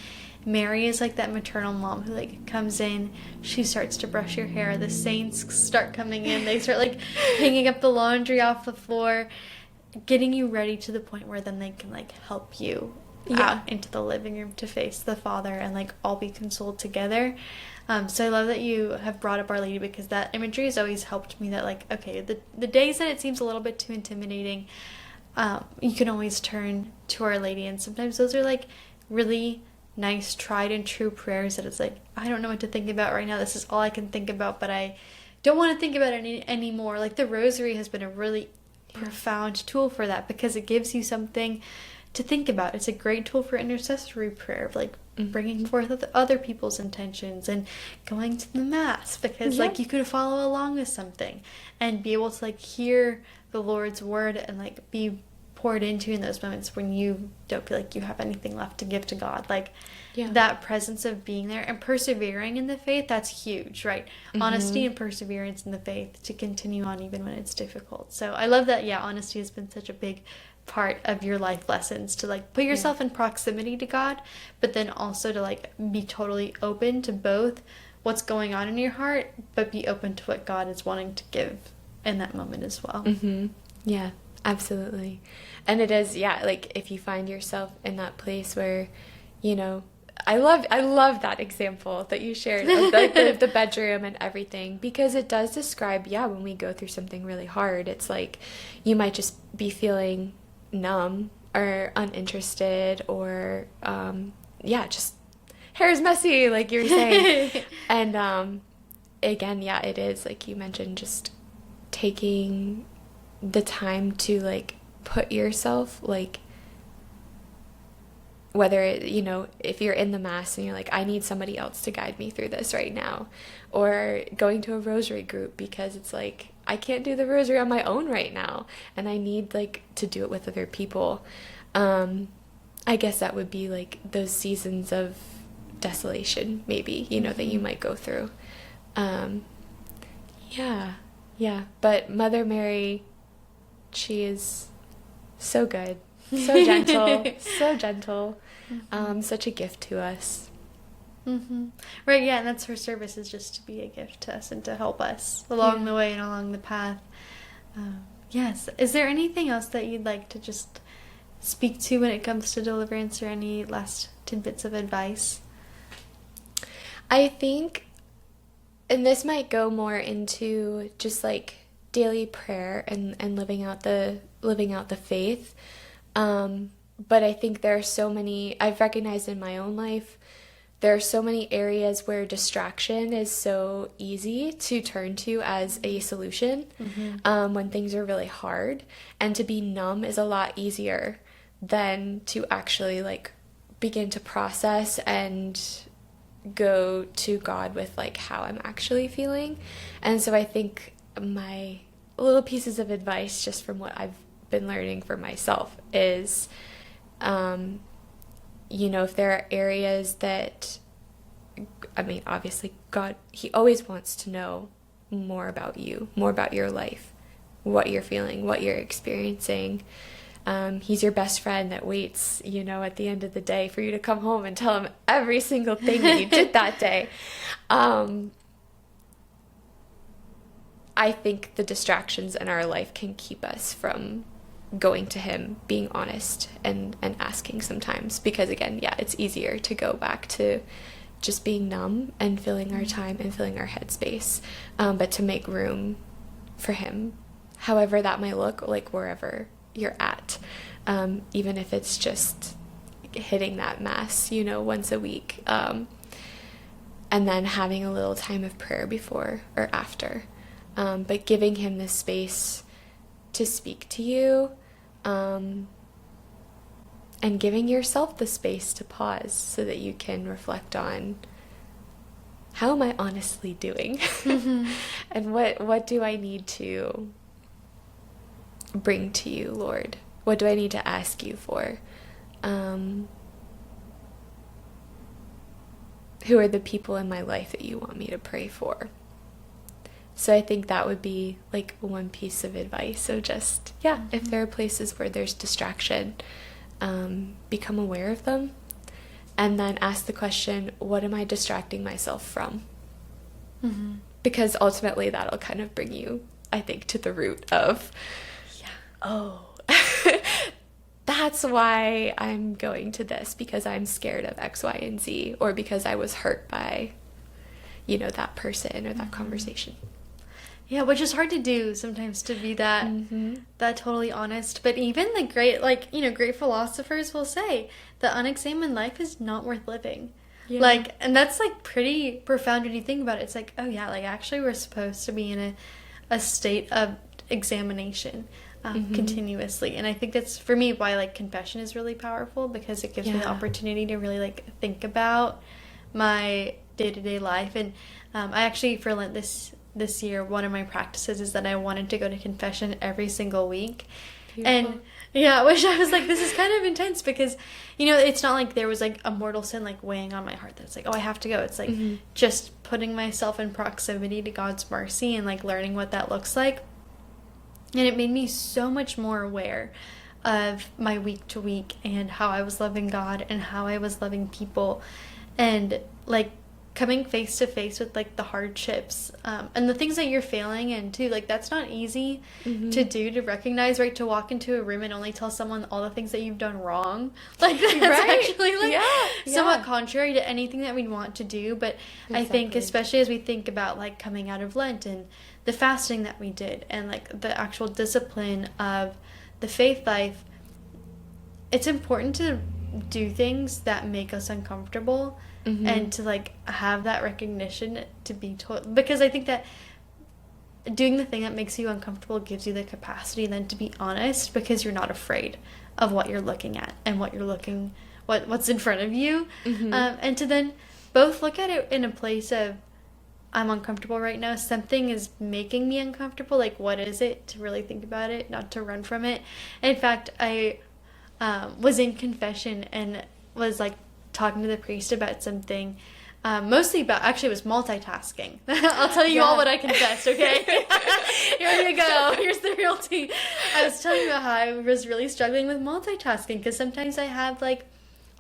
Mary is like that maternal mom who like comes in, she starts to brush your hair, the saints start coming in, they start like hanging up the laundry off the floor, getting you ready to the point where then they can like help you out into the living room to face the Father and like all be consoled together. So I love that you have brought up Our Lady, because that imagery has always helped me, that like, okay, the days that it seems a little bit too intimidating, you can always turn to Our Lady, and sometimes those are like really nice tried and true prayers that it's like, I don't know what to think about right now, this is all I can think about, but I don't want to think about it anymore. Like, the rosary has been a really profound tool for that, because it gives you something to think about. It's a great tool for intercessory prayer, like bringing forth other people's intentions, and going to the Mass, because like you could follow along with something and be able to like hear the Lord's word and like be poured into in those moments when you don't feel like you have anything left to give to God. Like, that presence of being there and persevering in the faith, that's huge, right? Honesty and perseverance in the faith to continue on even when it's difficult. So I love that, honesty has been such a big part of your life lessons, to like put yourself in proximity to God, but then also to like be totally open to both what's going on in your heart, but be open to what God is wanting to give in that moment as well. Yeah, absolutely. And it is, like if you find yourself in that place where, you know, I love that example that you shared of the bedroom and everything, because it does describe, when we go through something really hard, it's like you might just be feeling numb or uninterested, or just hair's messy, like you were saying. And again, it is like you mentioned, just taking the time to like put yourself, like, whether if you're in the Mass and you're like, I need somebody else to guide me through this right now, or going to a rosary group because it's like, I can't do the rosary on my own right now and I need like to do it with other people. I guess that would be like those seasons of desolation, maybe, that you might go through. But Mother Mary, she is so good, so gentle, such a gift to us. Right, and that's her service, is just to be a gift to us and to help us along the way and along the path. Yes. Is there anything else that you'd like to just speak to when it comes to deliverance, or any last tidbits of advice? I think, and this might go more into just like daily prayer and living out the faith. But I think there are so many, I've recognized in my own life, there are so many areas where distraction is so easy to turn to as a solution when things are really hard. And to be numb is a lot easier than to actually like begin to process and go to God with like how I'm actually feeling. And so I think my little pieces of advice, just from what I've been learning for myself, is if there are areas that, I mean, obviously God, he always wants to know more about you, more about your life, what you're feeling, what you're experiencing. He's your best friend that waits, at the end of the day for you to come home and tell him every single thing that you did that day. I think the distractions in our life can keep us from going to him, being honest and asking sometimes, because again, yeah, it's easier to go back to just being numb and filling our time and filling our headspace, but to make room for him, however that might look, like wherever you're at, even if it's just hitting that mass, once a week, and then having a little time of prayer before or after, but giving him the space to speak to you, and giving yourself the space to pause so that you can reflect on, how am I honestly doing? And what do I need to bring to you, Lord? What do I need to ask you for? Who are the people in my life that you want me to pray for? So I think that would be like one piece of advice. So just, if there are places where there's distraction, become aware of them, and then ask the question, what am I distracting myself from? Because ultimately that'll kind of bring you, I think, to the root of, that's why I'm going to this, because I'm scared of X, Y, and Z, or because I was hurt by, that person or that conversation. Yeah, which is hard to do sometimes, to be that totally honest. But even great philosophers will say the unexamined life is not worth living. Yeah. And that's pretty profound when you think about it. It's actually we're supposed to be in a state of examination continuously. And I think that's, for me, why confession is really powerful, because it gives me the opportunity to really think about my day-to-day life. And I actually, for Lent this year, one of my practices is that I wanted to go to confession every single week. Beautiful. And which I was this is kind of intense, because it's not like there was a mortal sin weighing on my heart that's I have to go. It's just putting myself in proximity to God's mercy and learning what that looks like. And it made me so much more aware of my week to week, and how I was loving God and how I was loving people, and coming face to face with the hardships, and the things that you're failing in too. That's not easy to do, to recognize, right? To walk into a room and only tell someone all the things that you've done wrong. That's right? Actually somewhat contrary to anything that we'd want to do. But exactly. I think especially as we think about coming out of Lent and the fasting that we did, and the actual discipline of the faith life, it's important to do things that make us uncomfortable. And to have that recognition, to be told, because I think that doing the thing that makes you uncomfortable gives you the capacity then to be honest, because you're not afraid of what you're looking at and what's in front of you, and to then both look at it in a place of, I'm uncomfortable right now, something is making me uncomfortable, what is it, to really think about it, not to run from it. And in fact, I was in confession and was talking to the priest about something, mostly about, actually it was multitasking. I'll tell you all what I confessed, okay? Here you go. Here's the real tea. I was telling you about how I was really struggling with multitasking, because sometimes I have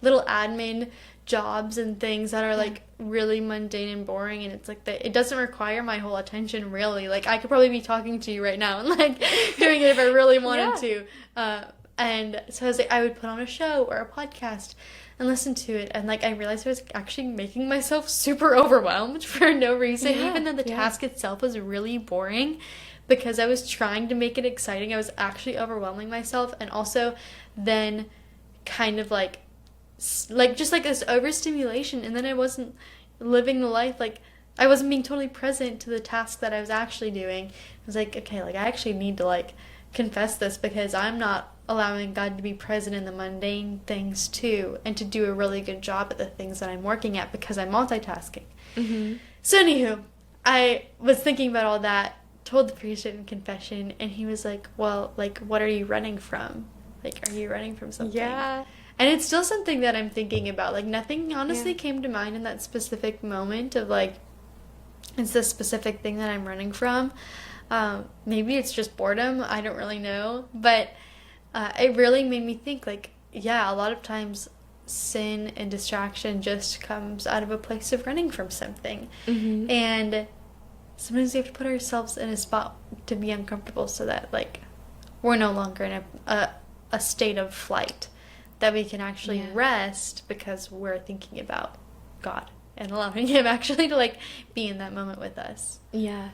little admin jobs and things that are really mundane and boring, and it's it doesn't require my whole attention, really. I could probably be talking to you right now and doing it if I really wanted to. And so I was I would put on a show or a podcast and listen to it, and I realized I was actually making myself super overwhelmed for no reason, even though the task itself was really boring. Because I was trying to make it exciting, I was actually overwhelming myself, and also then kind of just this overstimulation, and then I wasn't living the life, I wasn't being totally present to the task that I was actually doing. I was okay, I actually need to confess this, because I'm not allowing God to be present in the mundane things too, and to do a really good job at the things that I'm working at, because I'm multitasking. So anywho, I was thinking about all that, told the priest in confession, and he was well, what are you running from? Are you running from something? And it's still something that I'm thinking about. Like, nothing honestly came to mind in that specific moment of, like, it's this specific thing that I'm running from. Maybe it's just boredom. I don't really know. But it really made me think, like, yeah, a lot of times sin and distraction just comes out of a place of running from something. And sometimes we have to put ourselves in a spot to be uncomfortable so that, like, we're no longer in a state of flight, that we can actually rest because we're thinking about God and allowing him actually to, like, be in that moment with us. Yeah.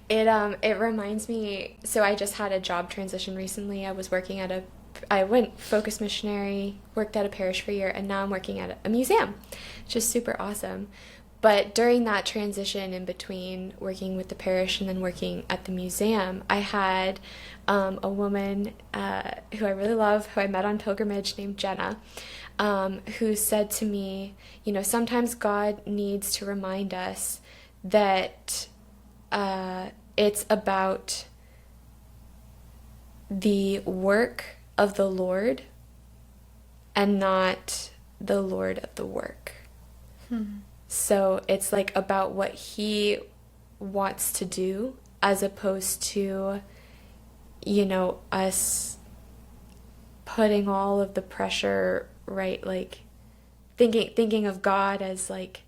It reminds me, so I just had a job transition recently. I went focus missionary, worked at a parish for a year, and now I'm working at a museum, which is super awesome. But during that transition in between working with the parish and then working at the museum, I had a woman who I really love, who I met on pilgrimage, named Jenna, who said to me, sometimes God needs to remind us that it's about the work of the Lord and not the Lord of the work. So it's like about what he wants to do as opposed to, us putting all of the pressure, right? Like thinking of God as like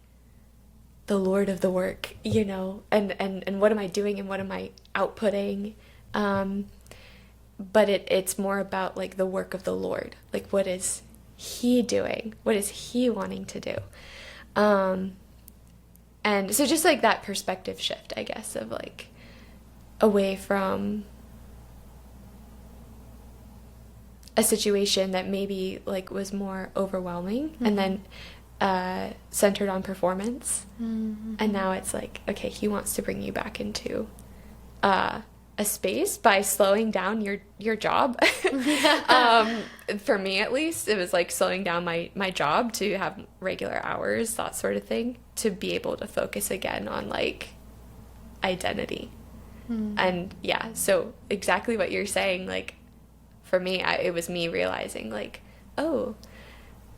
the Lord of the work, and what am I doing and what am I outputting? But it's more about like the work of the Lord. Like, what is he doing? What is he wanting to do? And so just like that perspective shift, I guess, of like away from a situation that maybe like was more overwhelming and then centered on performance. And now it's like, okay, he wants to bring you back into a space by slowing down your job. For me, at least, it was like slowing down my job to have regular hours, that sort of thing, to be able to focus again on like identity. And yeah, so exactly what you're saying, like for me, it was me realizing like, oh,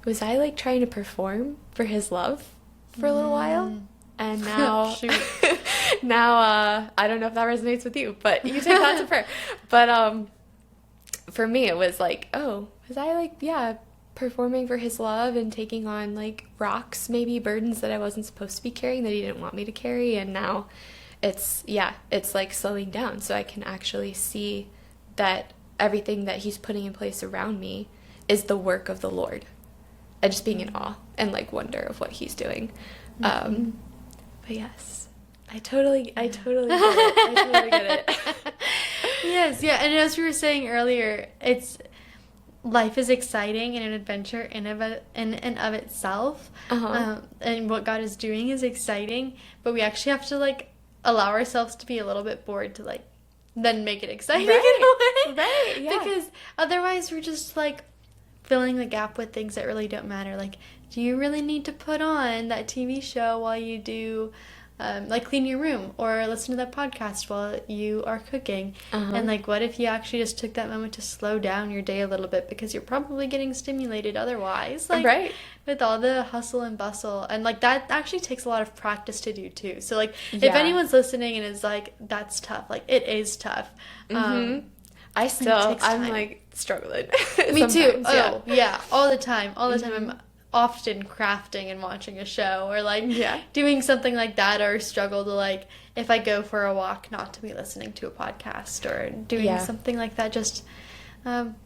was I like trying to perform for his love for a little while? And now, now, I don't know if that resonates with you, but you take that to prayer. But for me, it was like, oh, was I like, performing for his love and taking on like rocks, maybe burdens that I wasn't supposed to be carrying, that he didn't want me to carry. And now it's like slowing down so I can actually see that everything that he's putting in place around me is the work of the Lord, and just being in awe and like wonder of what he's doing. But yes, I totally get it. I totally get it. Yes, yeah. And as we were saying earlier, life is exciting and an adventure in and of itself. And what God is doing is exciting, but we actually have to like allow ourselves to be a little bit bored to like then make it exciting in a way. Right, yeah. Because otherwise we're just like filling the gap with things that really don't matter. Like, do you really need to put on that TV show while you do, like, clean your room or listen to that podcast while you are cooking? And, like, what if you actually just took that moment to slow down your day a little bit because you're probably getting stimulated otherwise? Like, right. With all the hustle and bustle. And, like, that actually takes a lot of practice to do, too. So, like, if anyone's listening and is like, that's tough, like, it is tough. I'm like struggling. Me too. Oh, yeah. All the time. I'm often crafting and watching a show or like doing something like that, or struggle to like, if I go for a walk, not to be listening to a podcast or doing something like that. Just,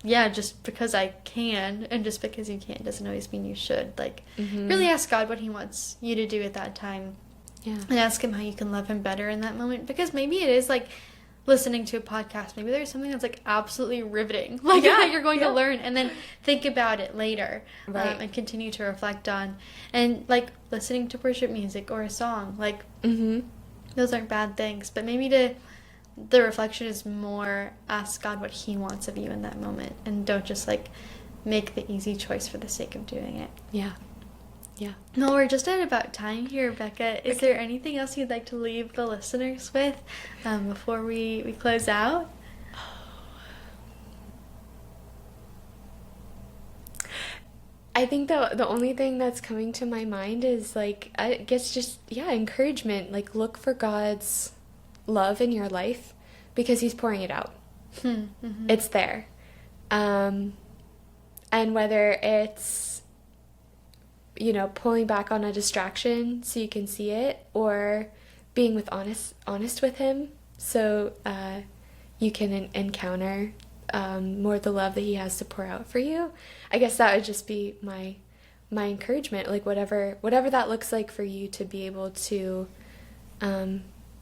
just because I can, and just because you can doesn't always mean you should. Like, really ask God what he wants you to do at that time. Yeah. And ask him how you can love him better in that moment, because maybe it is like listening to a podcast, maybe there's something that's like absolutely riveting, like that you're going to learn, and then think about it later, and continue to reflect on, and like listening to worship music or a song, like those aren't bad things, but maybe the reflection is more ask God what he wants of you in that moment, and don't just like make the easy choice for the sake of doing it. No, we're just at about time here, Becca. Is there anything else you'd like to leave the listeners with before we close out? I think the only thing that's coming to my mind is like, I guess just, yeah, encouragement. Like, look for God's love in your life because He's pouring it out. Mm-hmm. It's there. And whether it's, you know, pulling back on a distraction so you can see it, or being honest with Him so you can encounter more the love that He has to pour out for you. I guess that would just be my encouragement, like whatever that looks like for you, to be able to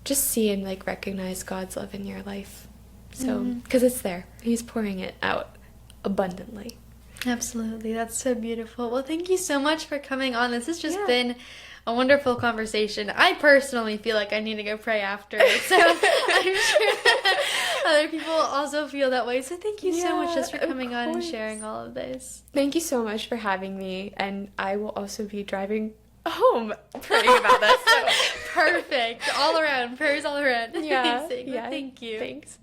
just see and like recognize God's love in your life. So, because it's there. He's pouring it out abundantly. Absolutely. That's so beautiful. Well, thank you so much for coming on. This has just been a wonderful conversation. I personally feel like I need to go pray after it, so I'm sure other people also feel that way. So thank you so much just for coming on and sharing all of this. Thank you so much for having me, and I will also be driving home praying about this. So. Perfect. All around. Prayers all around. Yeah. Amazing. Well, thank you. Thanks.